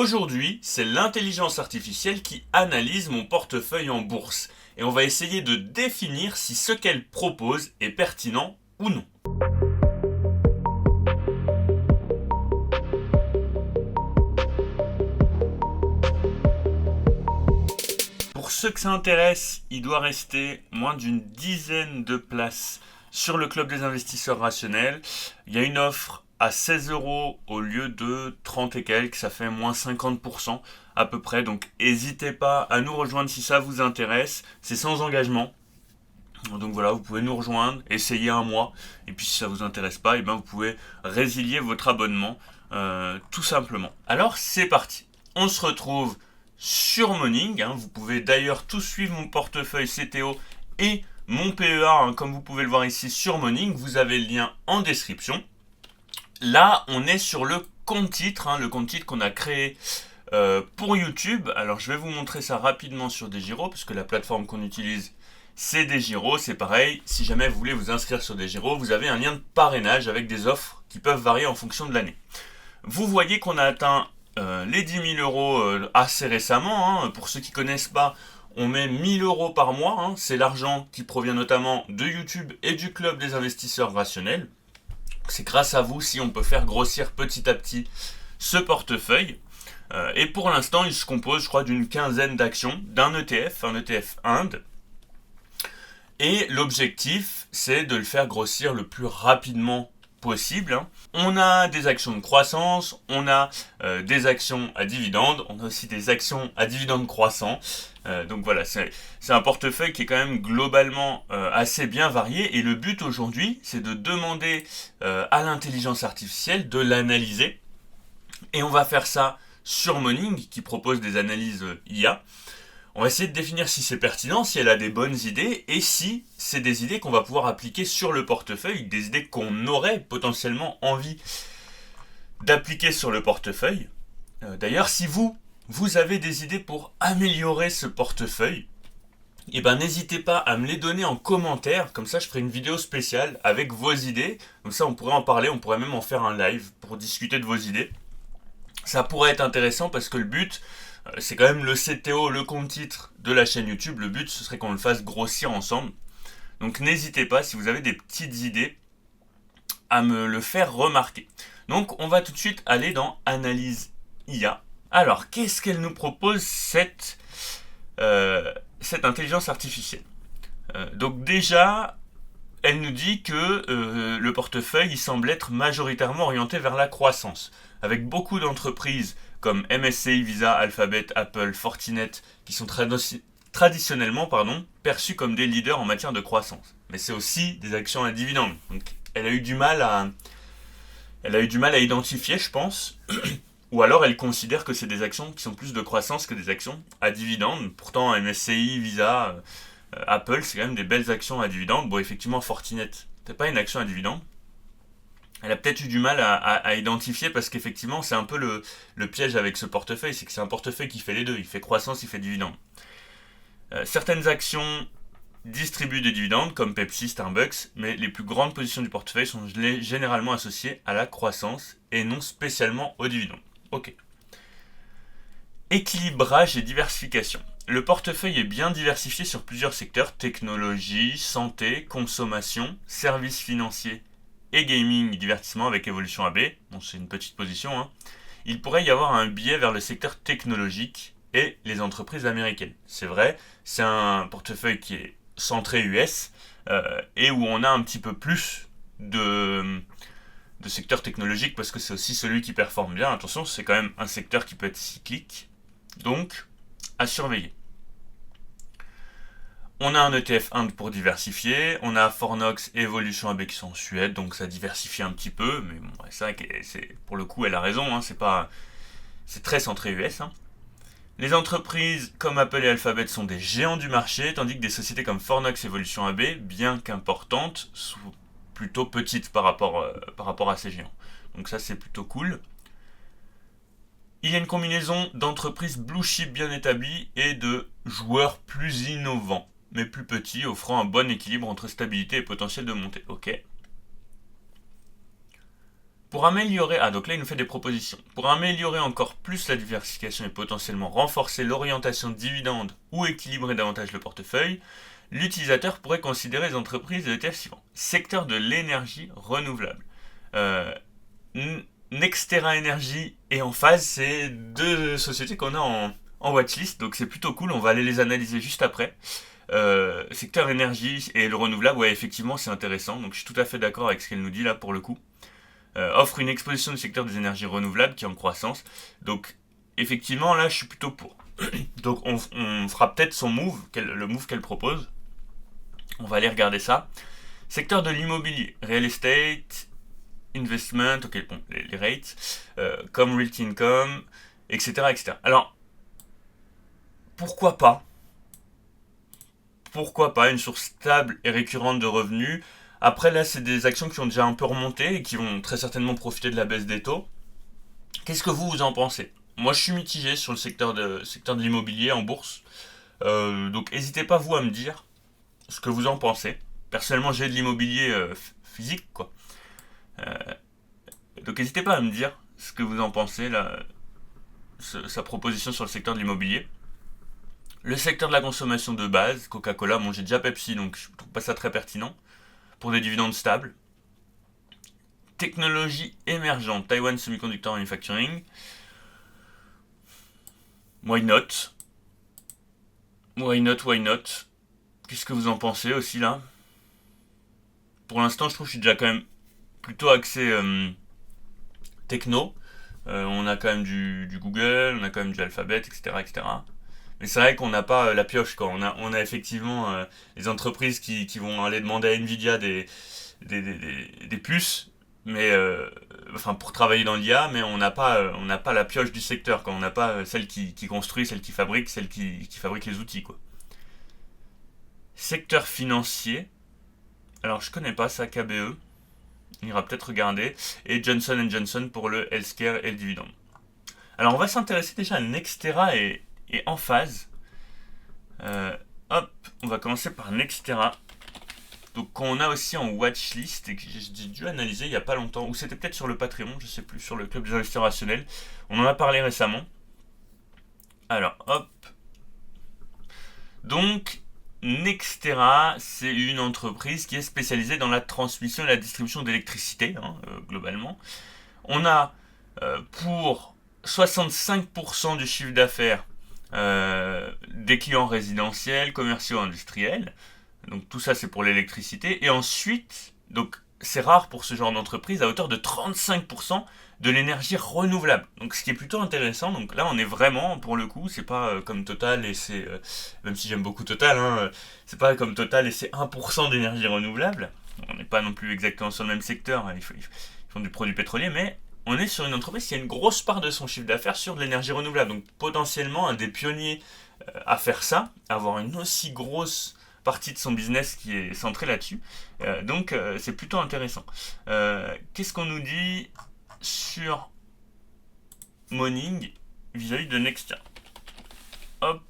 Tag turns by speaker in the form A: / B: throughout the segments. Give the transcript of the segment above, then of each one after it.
A: Aujourd'hui, c'est l'intelligence artificielle qui analyse mon portefeuille en bourse et on va essayer de définir si ce qu'elle propose est pertinent ou non. Pour ceux que ça intéresse, il doit rester moins d'une dizaine de places sur le club des investisseurs rationnels. Il y a une offre à 16 € au lieu de 30 et quelques, ça fait moins 50% à peu près. Donc n'hésitez pas à nous rejoindre si ça vous intéresse. C'est sans engagement. Donc voilà, vous pouvez nous rejoindre, essayer un mois. Et puis si ça vous intéresse pas, vous pouvez résilier votre abonnement tout simplement. Alors c'est parti. On se retrouve sur Morning. Vous pouvez d'ailleurs tout suivre mon portefeuille CTO et mon PEA, comme vous pouvez le voir ici sur Morning. Vous avez le lien en description. Là, on est sur le compte titre, le compte titre qu'on a créé pour YouTube. Alors, je vais vous montrer ça rapidement sur DEGIRO, parce que la plateforme qu'on utilise, c'est DEGIRO. C'est pareil, si jamais vous voulez vous inscrire sur DEGIRO, vous avez un lien de parrainage avec des offres qui peuvent varier en fonction de l'année. Vous voyez qu'on a atteint les 10 000 € assez récemment. Pour ceux qui ne connaissent pas, on met 1 000 € par mois. C'est l'argent qui provient notamment de YouTube et du club des investisseurs rationnels. C'est grâce à vous si on peut faire grossir petit à petit ce portefeuille. Et pour l'instant, il se compose, je crois, d'une quinzaine d'actions, d'un ETF, un ETF Inde. Et l'objectif, c'est de le faire grossir le plus rapidement possible. On a des actions de croissance, on a des actions à dividendes, on a aussi des actions à dividendes croissants. Donc voilà, c'est un portefeuille qui est quand même globalement assez bien varié. Et le but aujourd'hui, c'est de demander à l'intelligence artificielle de l'analyser. Et on va faire ça sur Morning, qui propose des analyses IA. On va essayer de définir si c'est pertinent, si elle a des bonnes idées, et si c'est des idées qu'on va pouvoir appliquer sur le portefeuille, des idées qu'on aurait potentiellement envie d'appliquer sur le portefeuille. D'ailleurs, si vous avez des idées pour améliorer ce portefeuille, n'hésitez pas à me les donner en commentaire, comme ça je ferai une vidéo spéciale avec vos idées, comme ça on pourrait en parler, on pourrait même en faire un live pour discuter de vos idées. Ça pourrait être intéressant parce que le but, c'est quand même le CTO, le compte titre de la chaîne YouTube. Le but, ce serait qu'on le fasse grossir ensemble. Donc n'hésitez pas, si vous avez des petites idées, à me le faire remarquer. Donc on va tout de suite aller dans Analyse IA. Alors, qu'est-ce qu'elle nous propose cette intelligence artificielle? Donc déjà, elle nous dit que le portefeuille il semble être majoritairement orienté vers la croissance, avec beaucoup d'entreprises comme MSCI, Visa, Alphabet, Apple, Fortinet, qui sont traditionnellement perçues comme des leaders en matière de croissance. Mais c'est aussi des actions à dividendes. Donc, elle a eu du mal à identifier, je pense. Ou alors elle considère que c'est des actions qui sont plus de croissance que des actions à dividendes. Pourtant, MSCI, Visa, Apple, c'est quand même des belles actions à dividendes. Bon, effectivement, Fortinet, c'est pas une action à dividendes. Elle a peut-être eu du mal à identifier parce qu'effectivement, c'est un peu le piège avec ce portefeuille, c'est que c'est un portefeuille qui fait les deux. Il fait croissance, il fait dividende. Certaines actions distribuent des dividendes, comme Pepsi, Starbucks, mais les plus grandes positions du portefeuille sont généralement associées à la croissance et non spécialement aux dividendes. Ok. Équilibrage et diversification. Le portefeuille est bien diversifié sur plusieurs secteurs: technologie, santé, consommation, services financiers et gaming et divertissement avec évolution AB. Bon, c'est une petite position. Il pourrait y avoir un biais vers le secteur technologique et les entreprises américaines. C'est vrai, c'est un portefeuille qui est centré US et où on a un petit peu plus de secteur technologique parce que c'est aussi celui qui performe bien. Attention, c'est quand même un secteur qui peut être cyclique, donc à surveiller. On a un ETF Inde pour diversifier, on a Fornox et Evolution AB qui sont en Suède, donc ça diversifie un petit peu, mais bon, c'est vrai que pour le coup elle a raison, c'est très centré US. Les entreprises comme Apple et Alphabet sont des géants du marché, tandis que des sociétés comme Fornox et Evolution AB, bien qu'importantes, sont plutôt petites par rapport à ces géants. Donc ça c'est plutôt cool. Il y a une combinaison d'entreprises blue chip bien établies et de joueurs plus innovants, mais plus petits, offrant un bon équilibre entre stabilité et potentiel de montée. Ok. Pour améliorer, donc là il nous fait des propositions. Pour améliorer encore plus la diversification et potentiellement renforcer l'orientation de dividendes ou équilibrer davantage le portefeuille, l'utilisateur pourrait considérer les entreprises de l'ETF suivant. Secteur de l'énergie renouvelable. Nextera Energy et Enphase, c'est deux sociétés qu'on a en watchlist, donc c'est plutôt cool, on va aller les analyser juste après. Secteur énergie et le renouvelable, ouais, effectivement, c'est intéressant, donc je suis tout à fait d'accord avec ce qu'elle nous dit là pour le coup. Offre une exposition du secteur des énergies renouvelables qui est en croissance, donc effectivement, là, je suis plutôt pour. Donc on fera peut-être son move, le move qu'elle propose. On va aller regarder ça. Secteur de l'immobilier, real estate, investment, ok, bon, les rates, comme realty income, etc., etc. Alors, pourquoi pas une source stable et récurrente de revenus. Après, là, c'est des actions qui ont déjà un peu remonté et qui vont très certainement profiter de la baisse des taux. Qu'est-ce que vous en pensez? Moi, je suis mitigé sur le secteur de l'immobilier en bourse. Donc, n'hésitez pas, vous, à me dire ce que vous en pensez. Personnellement, j'ai de l'immobilier physique, quoi. Donc, n'hésitez pas à me dire ce que vous en pensez, là, sa proposition sur le secteur de l'immobilier. Le secteur de la consommation de base, Coca-Cola, bon j'ai déjà Pepsi donc je trouve pas ça très pertinent, pour des dividendes stables. Technologie émergente, Taiwan Semiconductor Manufacturing. Why not? Why not? Qu'est-ce que vous en pensez aussi là? Pour l'instant je trouve que je suis déjà quand même plutôt axé techno. On a quand même du Google, on a quand même du Alphabet, etc. etc. Mais c'est vrai qu'on n'a pas la pioche, quoi. On a effectivement les entreprises qui vont aller demander à Nvidia des plus, mais enfin pour travailler dans l'IA, mais on n'a pas la pioche du secteur, quoi. On n'a pas celle qui construit, celle qui fabrique, celle qui fabrique les outils, quoi. Secteur financier. Alors je connais pas ça, KBE. On ira peut-être regarder. Et Johnson & Johnson pour le healthcare et le dividende. Alors on va s'intéresser déjà à Nextera et Enphase. Hop, on va commencer par Nextera. Donc qu'on a aussi en watchlist et que j'ai dû analyser il n'y a pas longtemps, ou c'était peut-être sur le Patreon, je sais plus, sur le club des investisseurs rationnels. On en a parlé récemment. Alors, hop. Donc, Nextera, c'est une entreprise qui est spécialisée dans la transmission et la distribution d'électricité, globalement. On a pour 65% du chiffre d'affaires des clients résidentiels, commerciaux, industriels. Donc tout ça c'est pour l'électricité. Et ensuite, donc c'est rare pour ce genre d'entreprise, à hauteur de 35% de l'énergie renouvelable. Donc ce qui est plutôt intéressant. Donc là on est vraiment, pour le coup, c'est pas comme Total et c'est, même si j'aime beaucoup Total, c'est pas comme Total et c'est 1% d'énergie renouvelable. On n'est pas non plus exactement sur le même secteur, ils font du produit pétrolier, mais on est sur une entreprise qui a une grosse part de son chiffre d'affaires sur de l'énergie renouvelable. Donc potentiellement un des pionniers à faire ça, avoir une aussi grosse partie de son business qui est centrée là-dessus. Donc c'est plutôt intéressant. Qu'est-ce qu'on nous dit sur Morning vis-à-vis de Nextera? Hop.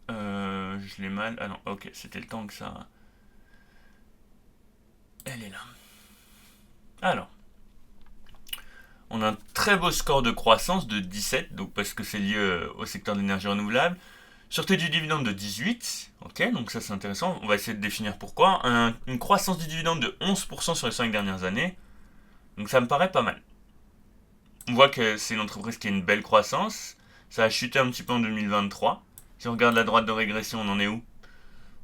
A: Je l'ai mal. Ah non, ok, c'était le temps que ça... Elle est là. Alors, on a un très beau score de croissance de 17, donc parce que c'est lié au secteur de l'énergie renouvelable. Sûreté du dividende de 18, ok, donc ça c'est intéressant. On va essayer de définir pourquoi. Une croissance du dividende de 11% sur les 5 dernières années, donc ça me paraît pas mal. On voit que c'est une entreprise qui a une belle croissance. Ça a chuté un petit peu en 2023. Si on regarde la droite de régression, on en est où?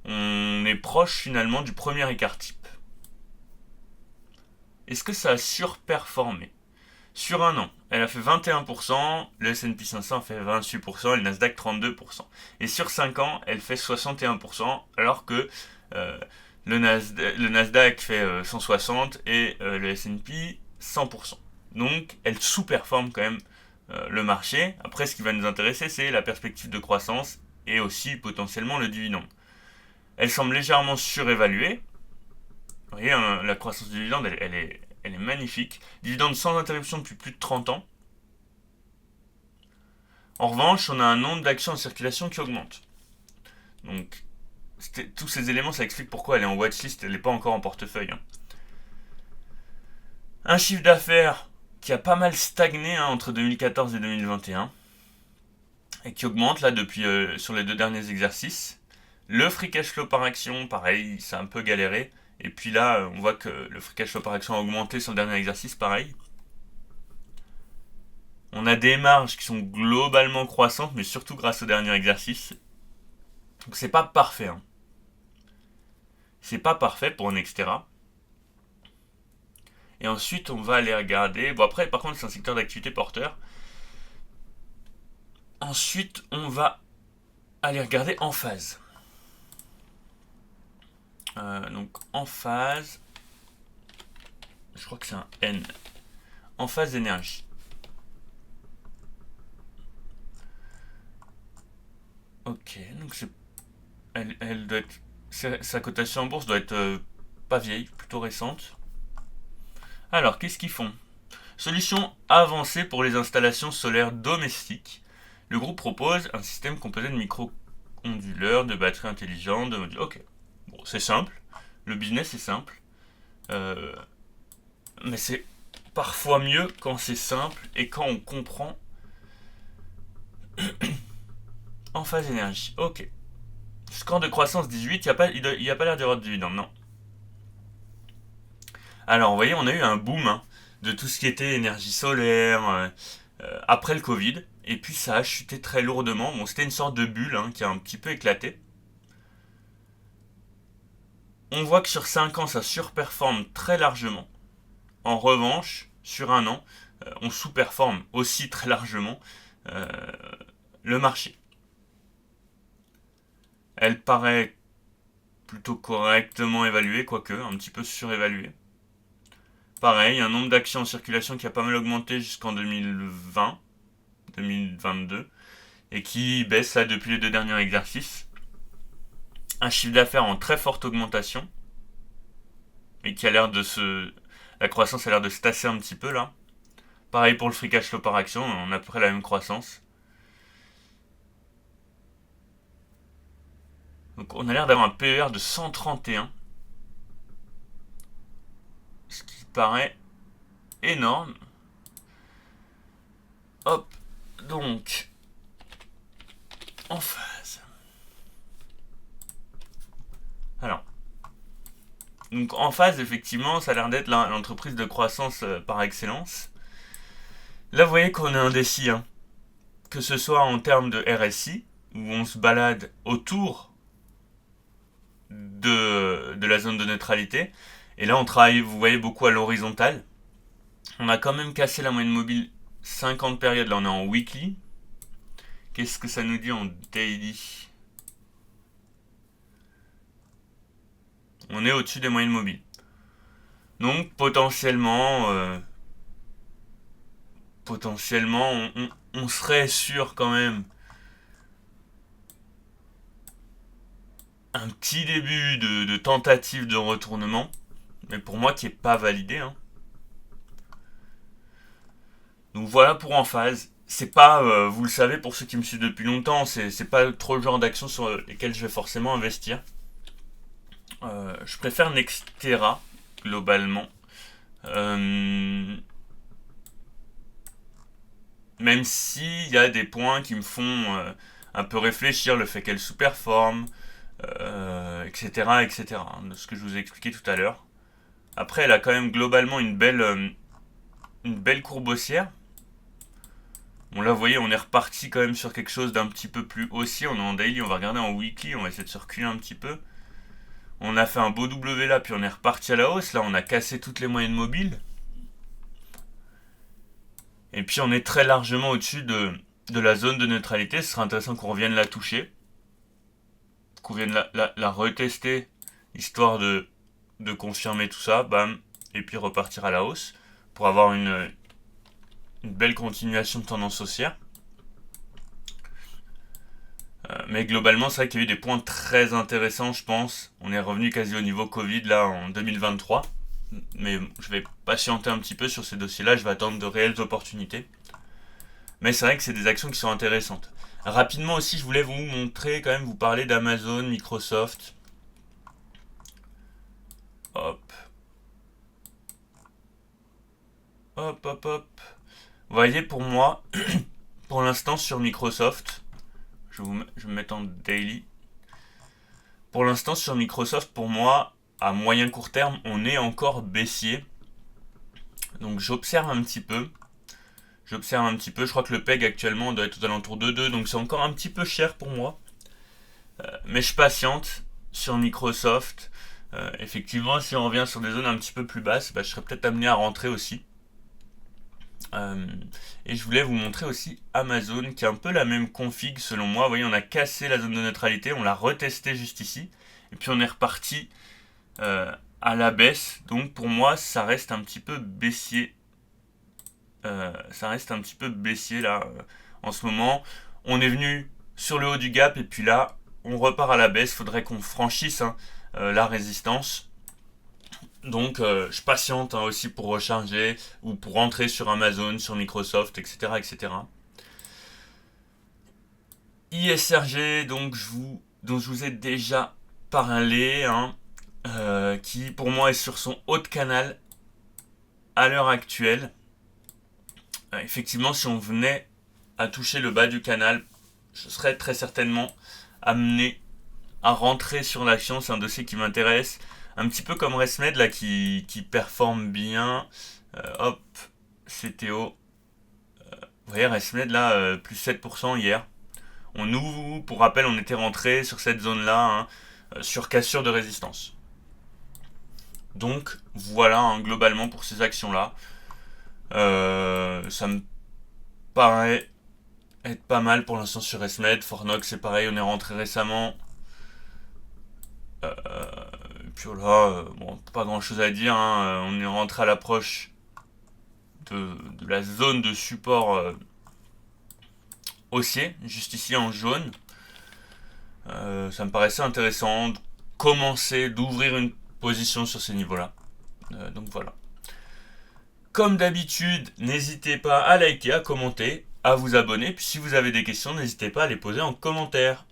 A: On est proche finalement du premier écart type. Est-ce que ça a surperformé? Sur un an, elle a fait 21%, le S&P 500 fait 28% et le Nasdaq 32%. Et sur 5 ans, elle fait 61%, alors que le Nasdaq fait 160 et le S&P 100%. Donc, elle sous-performe quand même le marché. Après, ce qui va nous intéresser, c'est la perspective de croissance et aussi potentiellement le dividende. Elle semble légèrement surévaluée. Vous voyez, la croissance du dividende, elle est magnifique. Dividende sans interruption depuis plus de 30 ans. En revanche, on a un nombre d'actions en circulation qui augmente. Donc, tous ces éléments, ça explique pourquoi elle est en watchlist, elle n'est pas encore en portefeuille. Hein. Un chiffre d'affaires qui a pas mal stagné entre 2014 et 2021 et qui augmente là depuis sur les 2 derniers exercices. Le free cash flow par action, pareil, c'est un peu galéré. Et puis là, on voit que le free cash flow par action a augmenté sur le dernier exercice, pareil. On a des marges qui sont globalement croissantes, mais surtout grâce au dernier exercice. Donc c'est pas parfait. Hein. C'est pas parfait pour Nextera. Et ensuite, on va aller regarder. Bon, après, par contre, c'est un secteur d'activité porteur. Ensuite, on va aller regarder en phase. Donc, en phase. Je crois que c'est un N. En phase énergie. Ok, donc elle doit être. Sa cotation en bourse doit être pas vieille, plutôt récente. Alors, qu'est-ce qu'ils font? Solution avancée pour les installations solaires domestiques. Le groupe propose un système composé de micro-onduleurs, de batteries intelligentes, de modules. Ok, bon, c'est simple. Le business est simple. Mais c'est parfois mieux quand c'est simple et quand on comprend. En phase énergie. Ok. Score de croissance 18, il n'y a pas l'air d'y avoir de dividende, non. Alors, vous voyez, on a eu un boom de tout ce qui était énergie solaire après le Covid. Et puis ça a chuté très lourdement. Bon, c'était une sorte de bulle qui a un petit peu éclaté. On voit que sur 5 ans, ça surperforme très largement. En revanche, sur un an, on sous-performe aussi très largement le marché. Elle paraît plutôt correctement évaluée, quoique un petit peu surévaluée. Pareil, un nombre d'actions en circulation qui a pas mal augmenté jusqu'en 2020, 2022, et qui baisse là depuis les 2 derniers exercices. Un chiffre d'affaires en très forte augmentation, et qui a l'air de se... La croissance a l'air de se tasser un petit peu là. Pareil pour le free cash flow par action, on a à peu près la même croissance. Donc on a l'air d'avoir un PER de 131. Ce qui paraît énorme. Hop, donc en phase. Alors, donc en phase, effectivement, ça a l'air d'être l'entreprise de croissance par excellence. Là, vous voyez qu'on est indécis, que ce soit en termes de RSI, où on se balade autour de la zone de neutralité. Et là, on travaille, vous voyez, beaucoup à l'horizontale. On a quand même cassé la moyenne mobile 50 périodes. Là, on est en weekly. Qu'est-ce que ça nous dit en daily? On est au-dessus des moyennes mobiles. Donc, potentiellement, on serait sur quand même un petit début de tentative de retournement, mais pour moi qui n'est pas validé. Donc voilà pour en phase. C'est pas, vous le savez pour ceux qui me suivent depuis longtemps, c'est pas trop le genre d'action sur lesquelles je vais forcément investir. Je préfère Nextera globalement. Même s'il y a des points qui me font un peu réfléchir, le fait qu'elle sous-performe, etc., etc., de ce que je vous ai expliqué tout à l'heure. Après, elle a quand même globalement une belle courbe haussière. Bon là, vous voyez, on est reparti quand même sur quelque chose d'un petit peu plus haussier. On est en daily, on va regarder en weekly, on va essayer de se reculer un petit peu. On a fait un beau W là, puis on est reparti à la hausse. Là, on a cassé toutes les moyennes mobiles. Et puis, on est très largement au-dessus de la zone de neutralité. Ce serait intéressant qu'on revienne la toucher. Qu'on vienne la retester, histoire de confirmer tout ça. Bam. Et puis repartir à la hausse. Pour avoir une belle continuation de tendance haussière. Mais globalement, c'est vrai qu'il y a eu des points très intéressants, je pense. On est revenu quasi au niveau Covid, là, en 2023. Mais je vais patienter un petit peu sur ces dossiers-là. Je vais attendre de réelles opportunités. Mais c'est vrai que c'est des actions qui sont intéressantes. Rapidement aussi, je voulais vous montrer, quand même, vous parler d'Amazon, Microsoft. Hop. Hop, hop, hop. Vous voyez, pour moi, pour l'instant, sur Microsoft, je vais me mettre en daily. Pour l'instant, sur Microsoft, pour moi, à moyen court terme, on est encore baissier. Donc j'observe un petit peu. Je crois que le PEG actuellement doit être aux alentours de 2, donc c'est encore un petit peu cher pour moi. Mais je patiente sur Microsoft. Effectivement, si on revient sur des zones un petit peu plus basses, je serais peut-être amené à rentrer aussi. Et je voulais vous montrer aussi Amazon, qui est un peu la même config selon moi. Vous voyez, on a cassé la zone de neutralité, on l'a retesté juste ici, et puis on est reparti à la baisse. Donc pour moi, ça reste un petit peu baissier. Là en ce moment. On est venu sur le haut du gap et puis là, on repart à la baisse. Faudrait qu'on franchisse la résistance. Donc je patiente aussi pour recharger ou pour rentrer sur Amazon, sur Microsoft, etc. etc. ISRG, dont je vous ai déjà parlé, qui pour moi est sur son haut de canal à l'heure actuelle. Effectivement, si on venait à toucher le bas du canal, je serais très certainement amené à rentrer sur l'action. C'est un dossier qui m'intéresse. Un petit peu comme Resmed là qui performe bien. Hop, CTO. Vous voyez Resmed là, plus 7% hier. Pour rappel, on était rentré sur cette zone là, sur cassure de résistance. Donc voilà, globalement pour ces actions là. Ça me paraît être pas mal pour l'instant sur Resmed. Fornox c'est pareil, on est rentré récemment. Et puis là, pas grand chose à dire. On est rentré à l'approche de la zone de support haussier, juste ici en jaune. Ça me paraissait intéressant de commencer, d'ouvrir une position sur ces niveaux-là. Donc voilà. Comme d'habitude, n'hésitez pas à liker, à commenter, à vous abonner. Puis si vous avez des questions, n'hésitez pas à les poser en commentaire.